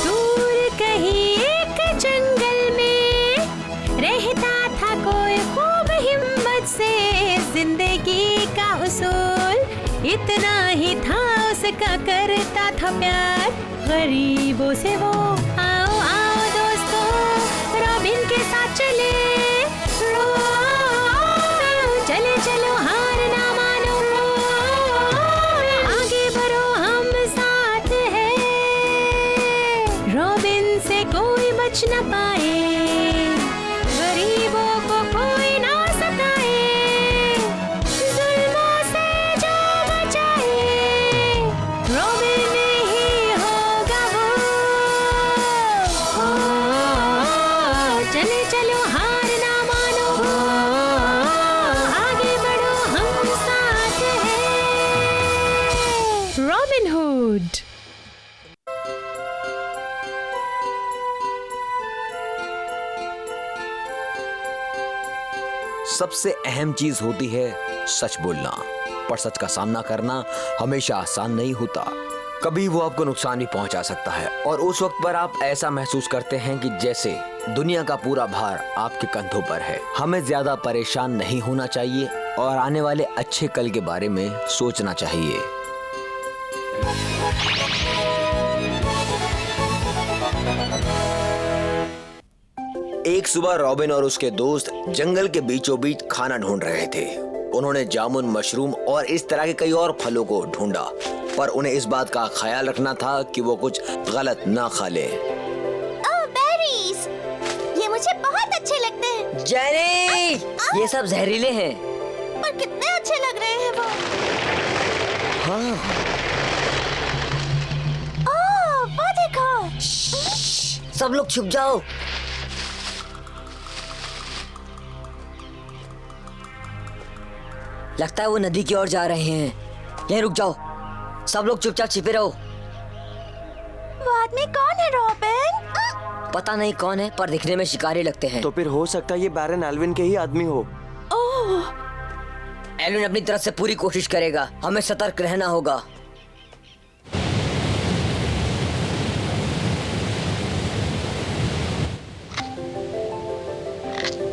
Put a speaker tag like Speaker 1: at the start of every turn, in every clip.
Speaker 1: दूर कहीं एक जंगल में रहता था कोई खूब हिम्मत से। जिंदगी का उसूल इतना ही था, उसका करता था प्यार गरीबों से वो। आओ आओ दोस्तों, रॉबिन के साथ चले, चले चलो हार ना मानो, आगे बढ़ो हम साथ हैं। रॉबिन से कोई बच न पाए, गरीबों को कोई ना सताए, जुल्मों से जो बचाए, रॉबिन ही होगा वो। चले चलो हार ना मानो, आगे बढ़ो हम साथ हैं। Robin hood.
Speaker 2: सबसे अहम चीज होती है सच बोलना, पर सच का सामना करना हमेशा आसान नहीं होता। कभी वो आपको नुकसान भी पहुंचा सकता है और उस वक्त पर आप ऐसा महसूस करते हैं कि जैसे दुनिया का पूरा भार आपके कंधों पर है। हमें ज्यादा परेशान नहीं होना चाहिए और आने वाले अच्छे कल के बारे में सोचना चाहिए। एक सुबह रॉबिन और उसके दोस्त जंगल के बीचों बीच खाना ढूंढ रहे थे। उन्होंने जामुन, मशरूम और इस तरह के कई और फलों को ढूंढा, पर उन्हें इस बात का ख्याल रखना था कि वो कुछ गलत ना खा ले।
Speaker 3: ओह बेरीज, ये मुझे बहुत अच्छे लगते हैं।
Speaker 4: जेनी, ये सब जहरीले हैं।
Speaker 3: पर कितने अच्छे लग रहे हैं वो।
Speaker 4: हाँ।
Speaker 3: ओह, वो देखो।
Speaker 4: सब लोग छुप जाओ। लगता है वो नदी की ओर जा रहे हैं। यहीं रुक जाओ, सब लोग चुपचाप छिपे रहो।
Speaker 3: वो आदमी कौन है रॉबिन?
Speaker 4: पता नहीं कौन है, पर दिखने में शिकारी लगते हैं।
Speaker 5: तो फिर हो सकता है ये बैरन एल्विन के ही आदमी हो।
Speaker 3: ओह,
Speaker 4: एल्विन अपनी तरफ से पूरी कोशिश करेगा, हमें सतर्क रहना होगा।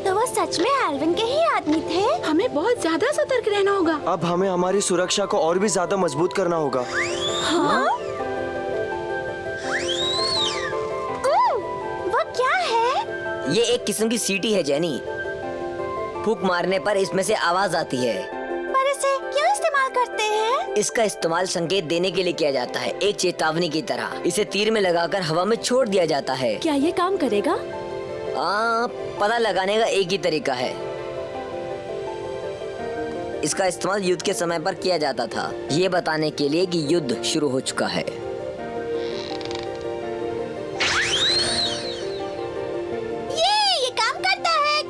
Speaker 3: तो वो सच में एल्विन के ही आदमी थे।
Speaker 1: हमें बहुत ज्यादा सतर्क रहना होगा।
Speaker 5: अब हमें हमारी सुरक्षा को और भी ज्यादा मजबूत करना होगा।
Speaker 3: हाँ? वो क्या है?
Speaker 4: ये एक किस्म की सीटी है जेनी। फूंक मारने पर इसमें से आवाज आती है।
Speaker 3: पर इसे क्यों इस्तेमाल करते हैं?
Speaker 4: इसका इस्तेमाल संकेत देने के लिए किया जाता है, एक चेतावनी की तरह। इसे तीर में लगाकर हवा में छोड़ दिया जाता है।
Speaker 1: क्या ये काम करेगा?
Speaker 4: पता लगाने का एक ही तरीका है। इसका इस्तेमाल युद्ध के समय पर किया जाता था, ये बताने के लिए कि युद्ध शुरू हो चुका है।
Speaker 3: ये काम करता है।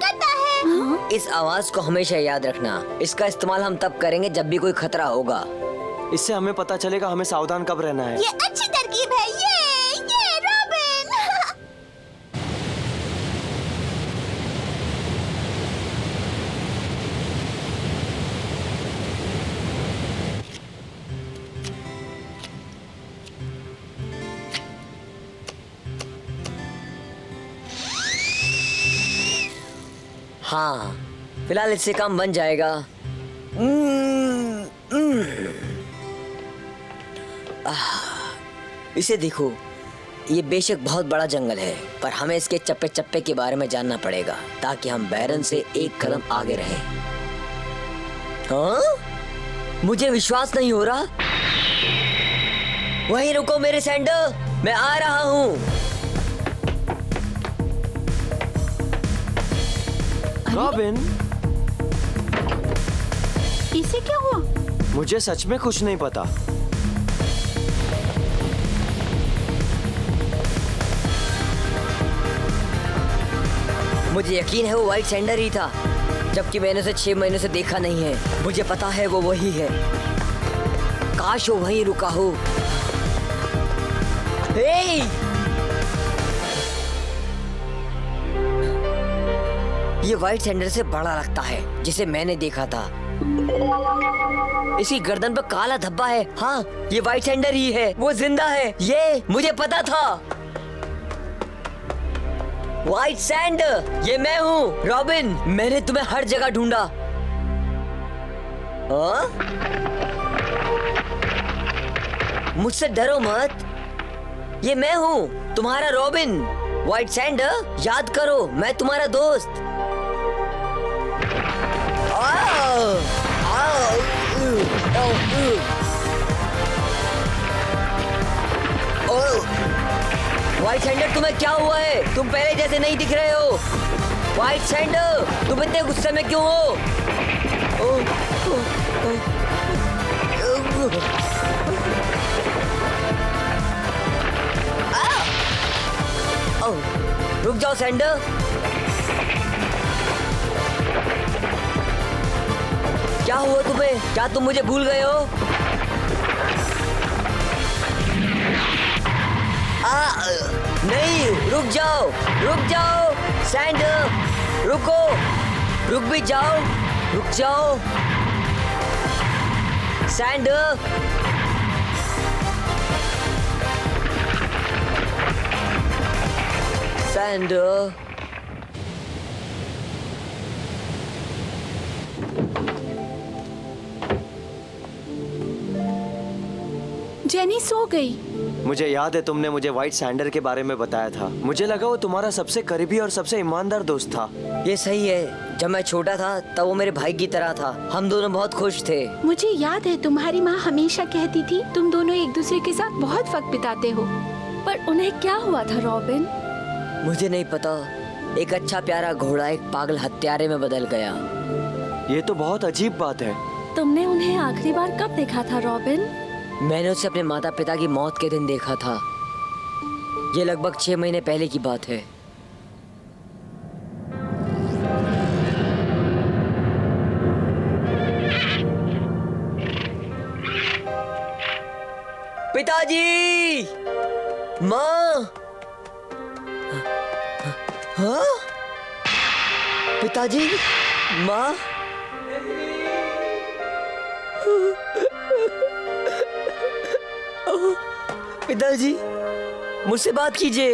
Speaker 1: हाँ?
Speaker 4: इस आवाज को हमेशा याद रखना। इसका इस्तेमाल हम तब करेंगे जब भी कोई खतरा होगा।
Speaker 5: इससे हमें पता चलेगा हमें सावधान कब रहना है।
Speaker 3: ये अच्छी तरकीब है। ये रॉबिन।
Speaker 4: हाँ, फिलहाल इससे काम बन जाएगा। इसे देखो, ये बेशक बहुत बड़ा जंगल है, पर हमें इसके चप्पे चप्पे के बारे में जानना पड़ेगा ताकि हम बैरन से एक कदम आगे रहें। हाँ? मुझे विश्वास नहीं हो रहा। वहीं रुको मेरे सैंडो, मैं आ रहा हूँ।
Speaker 5: रॉबिन,
Speaker 1: इसे क्या हुआ?
Speaker 5: मुझे सच में कुछ नहीं पता।
Speaker 4: मुझे यकीन है वो व्हाइट सैंडर ही था, जबकि मैंने उसे 6 महीनों से देखा नहीं है। मुझे पता है वो वही है। काश वो वहीं रुका हो। हे! ये व्हाइट सैंडर से बड़ा लगता है जिसे मैंने देखा था। इसकी गर्दन पर काला धब्बा है। हाँ, ये व्हाइट सैंडर ही है। वो जिंदा है, ये मुझे पता था। व्हाइट सैंडर, ये मैं हूँ, रॉबिन। मैंने तुम्हें हर जगह ढूंढा। हाँ? मुझसे डरो मत, ये मैं हूँ, तुम्हारा रॉबिन। व्हाइट सैंडर, याद करो, मैं तुम्हारा दोस्त। व्हाइट सैंडर, तुम्हें क्या हुआ है? तुम पहले जैसे नहीं दिख रहे हो। व्हाइट सैंडर, तुम इतने गुस्से में क्यों हो? रुक जाओ सैंडर। क्या हुआ तुम्हें? क्या तुम मुझे भूल गए हो? नहीं, रुक जाओ सैंडर, रुको, रुक भी जाओ, रुक जाओ सैंडर। सैंडर,
Speaker 1: जेनी सो गई।
Speaker 5: मुझे याद है तुमने मुझे व्हाइट सैंडर के बारे में बताया था। मुझे लगा वो तुम्हारा सबसे करीबी और सबसे ईमानदार दोस्त था।
Speaker 4: ये सही है। जब मैं छोटा था तब वो मेरे भाई की तरह था। हम दोनों बहुत खुश थे।
Speaker 1: मुझे याद है तुम्हारी माँ हमेशा कहती थी तुम दोनों एक दूसरे के साथ बहुत वक्त बिताते हो।
Speaker 6: पर उन्हें क्या हुआ था रॉबिन?
Speaker 4: मुझे नहीं पता। एक अच्छा प्यारा घोड़ा एक पागल हत्यारे में बदल गया।
Speaker 5: ये तो बहुत अजीब बात है।
Speaker 6: तुमने उन्हें आखिरी बार कब देखा था रॉबिन?
Speaker 4: मैंने उसे अपने माता पिता की मौत के दिन देखा था। ये लगभग 6 महीने पहले की बात है। पिताजी, माँ, हाँ? पिताजी, माँ, पिताजी, मुझसे बात कीजिए।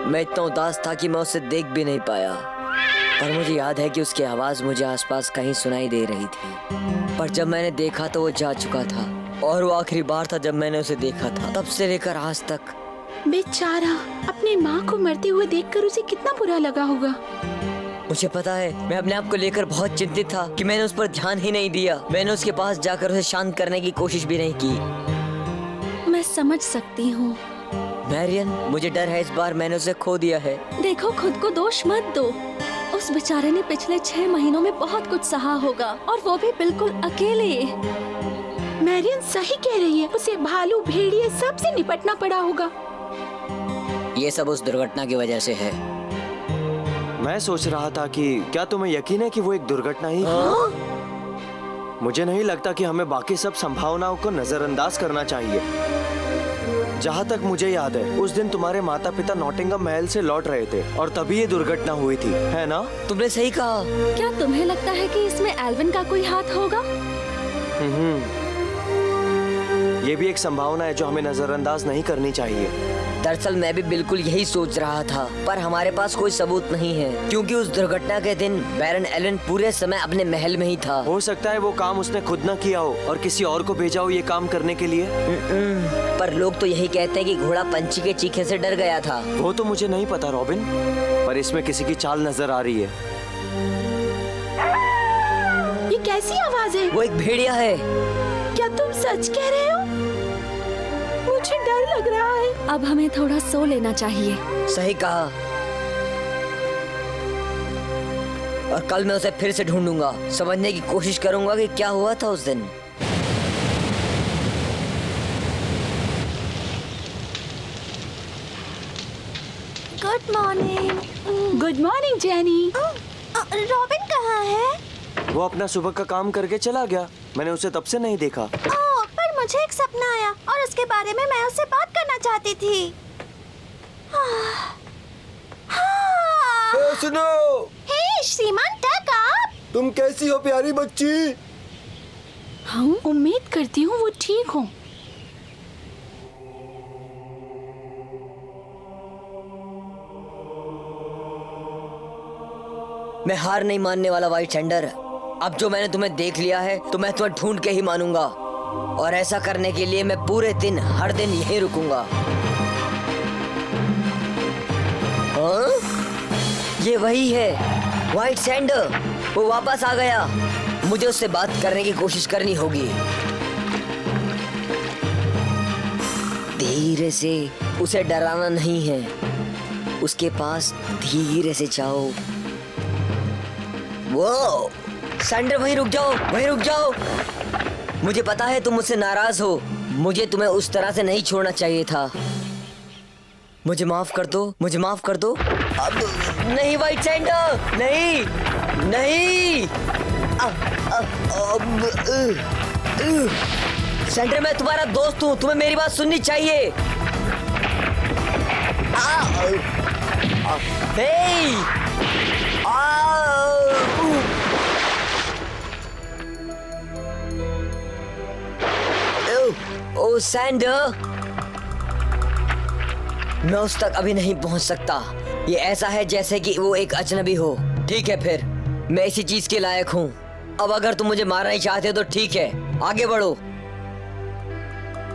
Speaker 4: मैं इतना उदास था कि मैं उसे देख भी नहीं पाया। पर मुझे याद है कि उसकी आवाज मुझे आसपास कहीं सुनाई दे रही थी। पर जब मैंने देखा तो वो जा चुका था। और वो आखिरी बार था जब मैंने उसे देखा था। तब से लेकर आज तक।
Speaker 1: बेचारा, अपनी माँ को मरते हुए देखकर उसे कितना बुरा लगा होगा।
Speaker 4: मुझे पता है, मैं अपने आप को लेकर बहुत चिंतित था कि मैंने उस पर ध्यान ही नहीं दिया। मैंने उसके पास जाकर उसे शांत करने की कोशिश भी नहीं की।
Speaker 6: मैं समझ सकती हूँ
Speaker 4: मैरियन, मुझे डर है इस बार मैंने उसे खो दिया है।
Speaker 6: देखो, खुद को दोष मत दो। उस बेचारे ने पिछले 6 महीनों में बहुत कुछ सहा होगा, और वो भी बिल्कुल अकेले।
Speaker 1: मैरियन सही कह रही है। उसे भालू, भेड़िए सबसे निपटना पड़ा होगा।
Speaker 4: ये सब उस दुर्घटना की वजह से है।
Speaker 5: मैं सोच रहा था कि क्या तुम्हें यकीन है कि वो एक दुर्घटना ही
Speaker 4: हाँ?
Speaker 5: मुझे नहीं लगता कि हमें बाकी सब संभावनाओं को नजरअंदाज करना चाहिए। जहाँ तक मुझे याद है, उस दिन तुम्हारे माता पिता नॉटिंघम महल से लौट रहे थे और तभी ये दुर्घटना हुई थी, है ना?
Speaker 4: तुमने सही कहा।
Speaker 6: क्या तुम्हें लगता है कि इसमें एल्विन का कोई हाथ होगा?
Speaker 5: ये भी एक संभावना है जो हमें नजरअंदाज नहीं करनी चाहिए।
Speaker 4: दरअसल मैं भी बिल्कुल यही सोच रहा था, पर हमारे पास कोई सबूत नहीं है, क्योंकि उस दुर्घटना के दिन बैरन एलन पूरे समय अपने महल में ही था।
Speaker 5: हो सकता है वो काम उसने खुद न किया हो और किसी और को भेजा हो ये काम करने के लिए।
Speaker 4: पर लोग तो यही कहते हैं कि घोड़ा पंछी के चीखे से डर गया था।
Speaker 5: वो तो मुझे नहीं पता रॉबिन, पर इसमें किसी की चाल नजर आ रही है।
Speaker 1: ये कैसी आवाज है?
Speaker 4: वो एक भेड़िया है।
Speaker 1: क्या तुम सच कह रहे हो? मुझे डर लग रहा है।
Speaker 6: अब हमें थोड़ा सो लेना चाहिए।
Speaker 4: सही कहा। और कल मैं उसे फिर से ढूंढूंगा, समझने की कोशिश करूंगा कि क्या हुआ था उस दिन।
Speaker 3: Good morning.
Speaker 1: Good morning jenny.
Speaker 3: Robin कहाँ है?
Speaker 5: वो अपना सुबह का काम करके चला गया। मैंने उसे तब से नहीं देखा।
Speaker 3: पर मुझे एक सपना आया और उसके बारे में मैं उससे बात करना चाहती थी।
Speaker 5: सुनो,
Speaker 3: हे श्रीमान टक, आप
Speaker 5: तुम कैसी हो प्यारी बच्ची?
Speaker 6: हाँ, उम्मीद करती हूँ वो ठीक हो।
Speaker 4: मैं हार नहीं मानने वाला व्हाइट सैंडर। अब जो मैंने तुम्हें देख लिया है तो मैं तुम्हें ढूंढ के ही मानूंगा, और ऐसा करने के लिए मैं पूरे दिन हर दिन यहीं रुकूंगा। हाँ? ये वही है व्हाइट सैंडर, वो वापस आ गया। मुझे उससे बात करने की कोशिश करनी होगी। धीरे से, उसे डराना नहीं है, उसके पास धीरे से जाओ। वो सैंडर, वहीं रुक जाओ, वहीं रुक जाओ। मुझे पता है तुम मुझसे नाराज हो, मुझे तुम्हें उस तरह से नहीं छोड़ना चाहिए था। मुझे माफ कर दो, मुझे माफ कर दो। अब नहीं व्हाइट सैंडर, नहीं नहीं। सैंडर, मैं तुम्हारा दोस्त हूँ, तुम्हें मेरी बात सुननी चाहिए। ओ सैंडर, मैं उस तक अभी नहीं पहुंच सकता। ये ऐसा है जैसे कि वो एक अजनबी हो। ठीक है, फिर मैं इसी चीज के लायक हूँ। अब अगर तुम मुझे मारना ही चाहते हो तो ठीक है, आगे बढ़ो।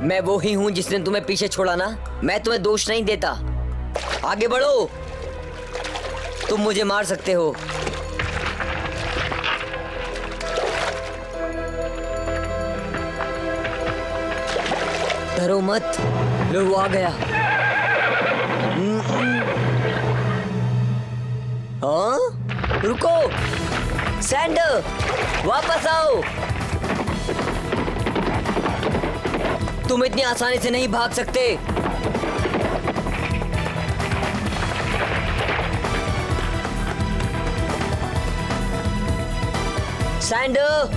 Speaker 4: मैं वो ही हूँ जिसने तुम्हें पीछे छोड़ा ना, मैं तुम्हें दोष नहीं देता। आगे बढ़ो, तुम मुझे मार सकते हो। डरो मत, लो वो आ गया। हाँ? रुको सैंडर, वापस आओ। तुम इतनी आसानी से नहीं भाग सकते। सैंडर,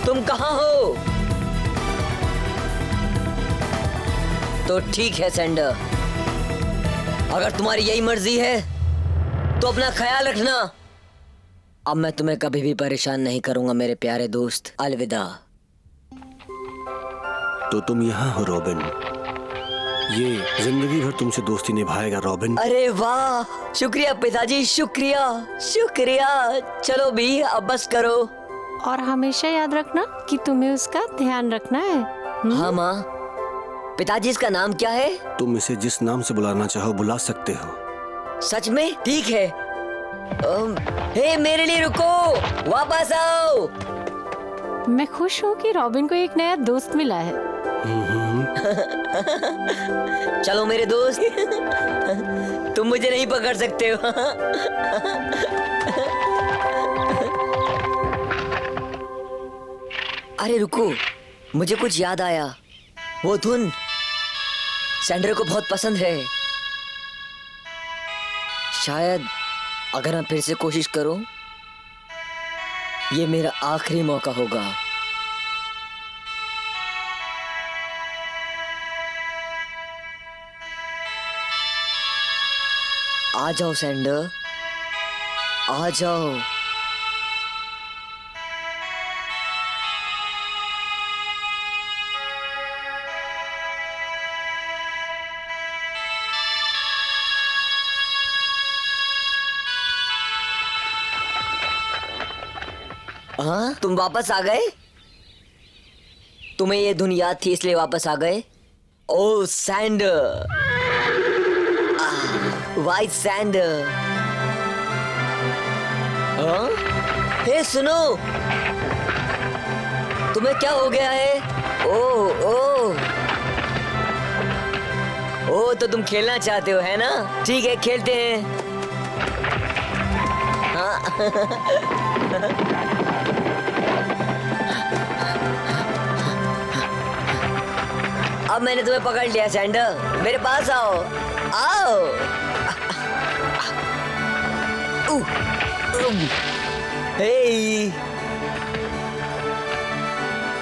Speaker 4: तुम कहाँ हो? तो ठीक है सैंडर, अगर तुम्हारी यही मर्जी है तो अपना ख्याल रखना। अब मैं तुम्हें कभी भी परेशान नहीं करूंगा मेरे प्यारे दोस्त। अलविदा।
Speaker 7: तो तुम यहाँ हो रॉबिन, ये जिंदगी भर तुमसे दोस्ती निभाएगा रॉबिन।
Speaker 4: अरे वाह, शुक्रिया पिताजी, शुक्रिया शुक्रिया। चलो भी, अब बस करो।
Speaker 1: और हमेशा याद रखना कि तुम्हें उसका ध्यान रखना है।
Speaker 4: हाँ माँ। पिताजी, इसका नाम क्या है?
Speaker 7: तुम इसे जिस नाम से बुलाना चाहो बुला सकते हो।
Speaker 4: सच में? ठीक है। हे, मेरे लिए रुको, वापस आओ।
Speaker 1: मैं खुश हूँ कि रॉबिन को एक नया दोस्त मिला है।
Speaker 4: चलो मेरे दोस्त, तुम मुझे नहीं पकड़ सकते हो। अरे रुको, मुझे कुछ याद आया। वो धुन सैंडर को बहुत पसंद है। शायद अगर मैं फिर से कोशिश करूं, ये मेरा आखिरी मौका होगा। आ जाओ सैंडर, आ जाओ। हाँ, तुम वापस आ गए? तुम्हें ये धुन याद थी इसलिए वापस आ गए? ओ सैंडर, व्हाइट सैंडर। हाँ? हे सुनो, तुम्हें क्या हो गया है? ओ, तो तुम खेलना चाहते हो, है ना? ठीक है, खेलते हैं। अब मैंने तुम्हें पकड़ लिया सैंडर, मेरे पास आओ, आओ। हे,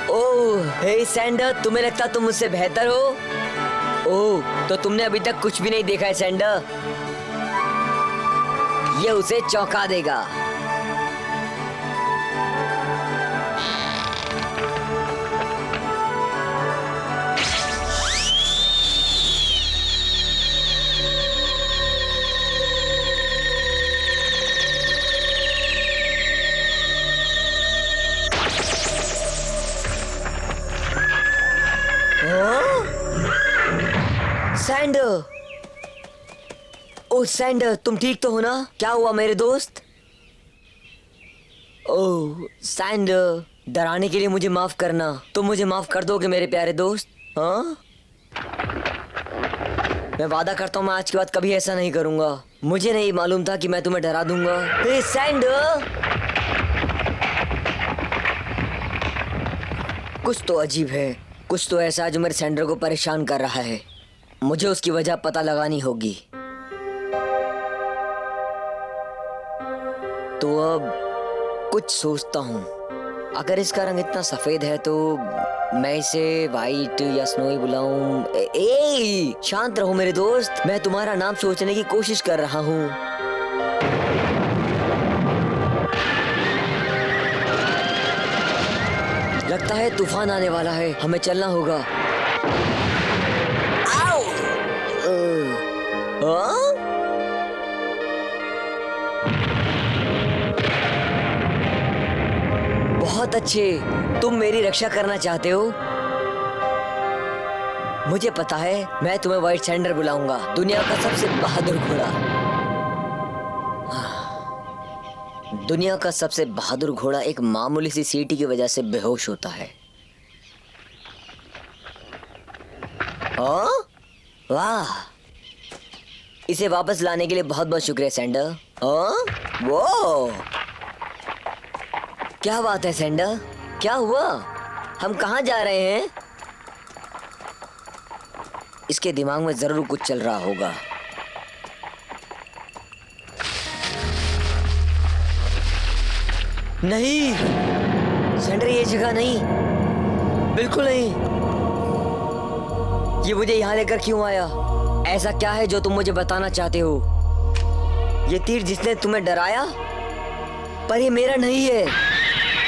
Speaker 4: ओ ओह, हे सैंडर, तुम्हें लगता तुम मुझसे बेहतर हो? ओह, तो तुमने अभी तक कुछ भी नहीं देखा है सैंडर। ये उसे चौंका देगा। सैंडर, ओह सैंडर, तुम ठीक तो हो ना? क्या हुआ मेरे दोस्त? ओह सैंडर, डराने के लिए मुझे माफ करना। तुम मुझे माफ कर दोगे मेरे प्यारे दोस्त? हाँ, मैं वादा करता हूँ मैं आज के बाद कभी ऐसा नहीं करूंगा। मुझे नहीं मालूम था कि मैं तुम्हें डरा दूंगा। हे सैंडर, कुछ तो अजीब है, कुछ तो ऐसा जो मेरे सैंडर को परेशान कर रहा है। मुझे उसकी वजह पता लगानी होगी। तो अब कुछ सोचता हूँ। अगर इसका रंग इतना सफेद है तो मैं इसे वाइट या स्नोई बुलाऊं? शांत रहो मेरे दोस्त, मैं तुम्हारा नाम सोचने की कोशिश कर रहा हूँ। लगता है तूफान आने वाला है, हमें चलना होगा। आओ! हाँ? बहुत अच्छे, तुम मेरी रक्षा करना चाहते हो। मुझे पता है, मैं तुम्हें व्हाइट सैंडर बुलाऊंगा, दुनिया का सबसे बहादुर घोड़ा। दुनिया का सबसे बहादुर घोड़ा एक मामूली सी सीटी की वजह से बेहोश होता है। वाह, इसे वापस लाने के लिए बहुत बहुत शुक्रिया सैंडर। वो क्या बात है सैंडर, क्या हुआ? हम कहाँ जा रहे हैं? इसके दिमाग में जरूर कुछ चल रहा होगा। नहीं सैंडर, ये जगह नहीं, बिल्कुल नहीं। ये मुझे यहाँ लेकर क्यों आया? ऐसा क्या है जो तुम मुझे बताना चाहते हो? ये तीर जिसने तुम्हें डराया, पर ये मेरा नहीं है।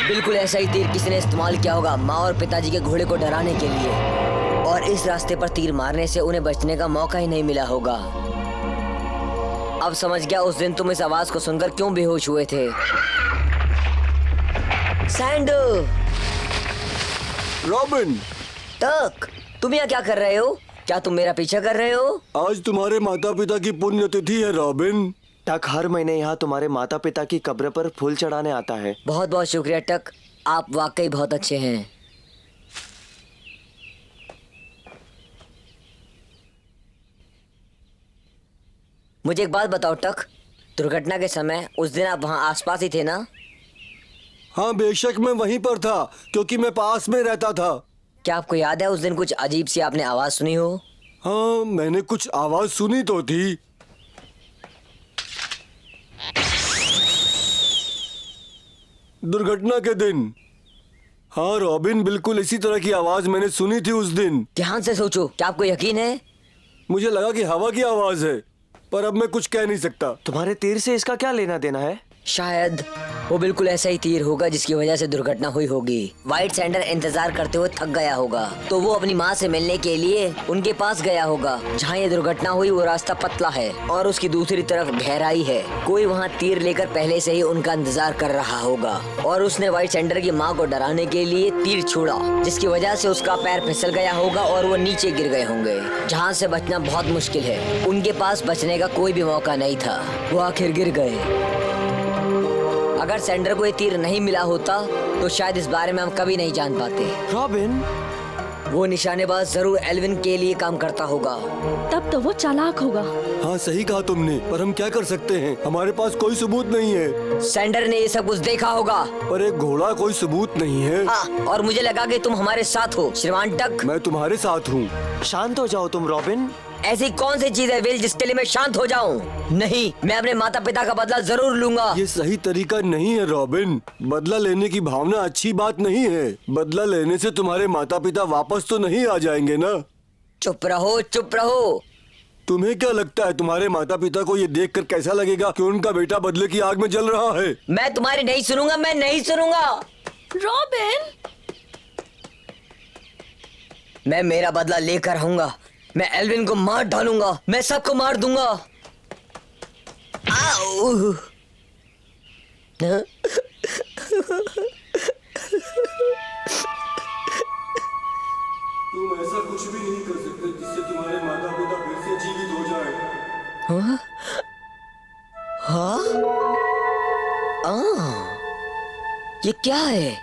Speaker 4: बिल्कुल ऐसा ही तीर किसी ने इस्तेमाल किया होगा माँ और पिताजी के घोड़े को डराने के लिए, और इस रास्ते पर तीर मारने से उन्हें बचने का मौका ही नहीं मिला होगा। अब समझ गया उस दिन तुम इस आवाज को सुनकर क्यों बेहोश हुए थे। सैंडर,
Speaker 7: रॉबिन,
Speaker 4: टक, तुम यहाँ क्या कर रहे हो? क्या तुम मेरा पीछा कर रहे हो?
Speaker 7: आज तुम्हारे माता पिता की पुण्यतिथि है रॉबिन।
Speaker 5: टक हर महीने यहाँ तुम्हारे माता पिता की कब्र पर फूल चढ़ाने आता है।
Speaker 4: बहुत बहुत शुक्रिया टक, आप वाकई बहुत अच्छे हैं। मुझे एक बात बताओ टक, दुर्घटना के समय उस दिन आप वहाँ आसपास ही थे ना?
Speaker 7: हाँ बेशक, मैं वहीं पर था क्योंकि मैं पास में रहता था।
Speaker 4: क्या आपको याद है उस दिन कुछ अजीब सी आपने आवाज सुनी हो?
Speaker 7: हाँ, मैंने कुछ आवाज सुनी तो थी। दुर्घटना के दिन। हाँ रॉबिन, बिल्कुल इसी तरह की आवाज मैंने सुनी थी उस दिन।
Speaker 4: ध्यान से सोचो, क्या आपको यकीन है?
Speaker 7: मुझे लगा कि हवा की आवाज है, पर अब मैं कुछ कह नहीं सकता।
Speaker 5: तुम्हारे तीर से इसका क्या लेना देना है?
Speaker 4: शायद वो बिल्कुल ऐसा ही तीर होगा जिसकी वजह से दुर्घटना हुई होगी। व्हाइट सैंडर इंतजार करते हुए थक गया होगा, तो वो अपनी माँ से मिलने के लिए उनके पास गया होगा। जहाँ ये दुर्घटना हुई वो रास्ता पतला है और उसकी दूसरी तरफ गहराई है। कोई वहाँ तीर लेकर पहले से ही उनका इंतजार कर रहा होगा, और उसने व्हाइट सैंडर की माँ को डराने के लिए तीर छोड़ा, जिसकी वजह से उसका पैर फिसल गया होगा और वो नीचे गिर गए होंगे, जहाँ से बचना बहुत मुश्किल है। उनके पास बचने का कोई भी मौका नहीं था, वो आखिर गिर गए। अगर सैंडर को ये तीर नहीं मिला होता तो शायद इस बारे में हम कभी नहीं जान पाते।
Speaker 5: रॉबिन,
Speaker 4: वो निशानेबाज जरूर एल्विन के लिए काम करता होगा।
Speaker 6: तब तो वो चालाक होगा।
Speaker 7: हाँ सही कहा तुमने, पर हम क्या कर सकते हैं? हमारे पास कोई सबूत नहीं है।
Speaker 4: सैंडर ने ये सब कुछ देखा होगा,
Speaker 7: पर एक घोड़ा कोई सबूत नहीं है।
Speaker 4: और मुझे लगा कि तुम हमारे साथ हो श्रीमान टक।
Speaker 7: मैं तुम्हारे साथ हूँ।
Speaker 5: शांत हो जाओ तुम रॉबिन।
Speaker 4: ऐसी कौन सी चीज है विल जिसके लिए मैं शांत हो जाऊं? नहीं, मैं अपने माता पिता का बदला जरूर लूंगा।
Speaker 7: ये सही तरीका नहीं है रॉबिन। बदला लेने की भावना अच्छी बात नहीं है। बदला लेने से तुम्हारे माता पिता वापस तो नहीं आ जाएंगे ना।
Speaker 4: चुप रहो, चुप रहो।
Speaker 7: तुम्हें क्या लगता है तुम्हारे माता पिता को ये देखकर कैसा लगेगा कि उनका बेटा बदले की आग में जल रहा है?
Speaker 4: मैं तुम्हारी नहीं सुनूंगा, मैं नहीं सुनूंगा।
Speaker 6: रॉबिन,
Speaker 4: मैं मेरा बदला लेकर आऊंगा। मैं एल्विन को मार डालूंगा, मैं सबको मार दूंगा। आओ।
Speaker 7: तुम ऐसा कुछ भी नहीं कर सकते जिससे तुम्हारे माता पिता फिर से जीवित हो जाए।
Speaker 4: हाँ? ये क्या है?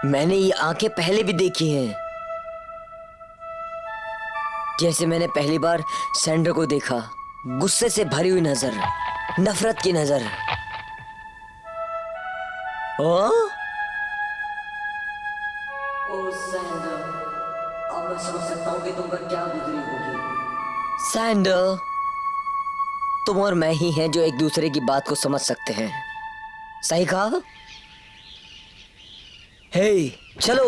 Speaker 4: मैंने ये आंखें पहले भी देखी हैं। जैसे मैंने पहली बार सैंडर को देखा, गुस्से से भरी हुई नजर, नफरत की नजर। ओ सैंडर, अब मैं समझ सकता हूँ कि तुम पर क्या गुजरी होगी। सैंडर, तुम और मैं ही हैं जो एक दूसरे की बात को समझ सकते हैं। सही कहा? हे, चलो।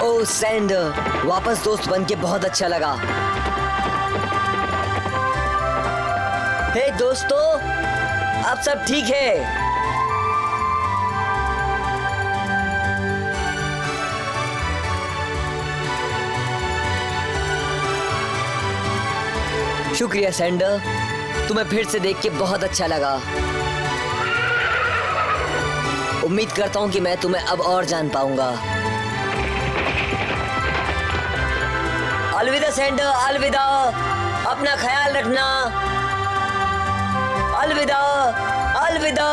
Speaker 4: ओ सैंडर, वापस दोस्त बन के बहुत अच्छा लगा। हे दोस्तों, अब सब ठीक है। शुक्रिया सैंडर, तुम्हें फिर से देख के बहुत अच्छा लगा। उम्मीद करता हूं कि मैं तुम्हें अब और जान पाऊंगा। अलविदा सैंडर, अलविदा। अपना ख्याल रखना। अलविदा, अलविदा।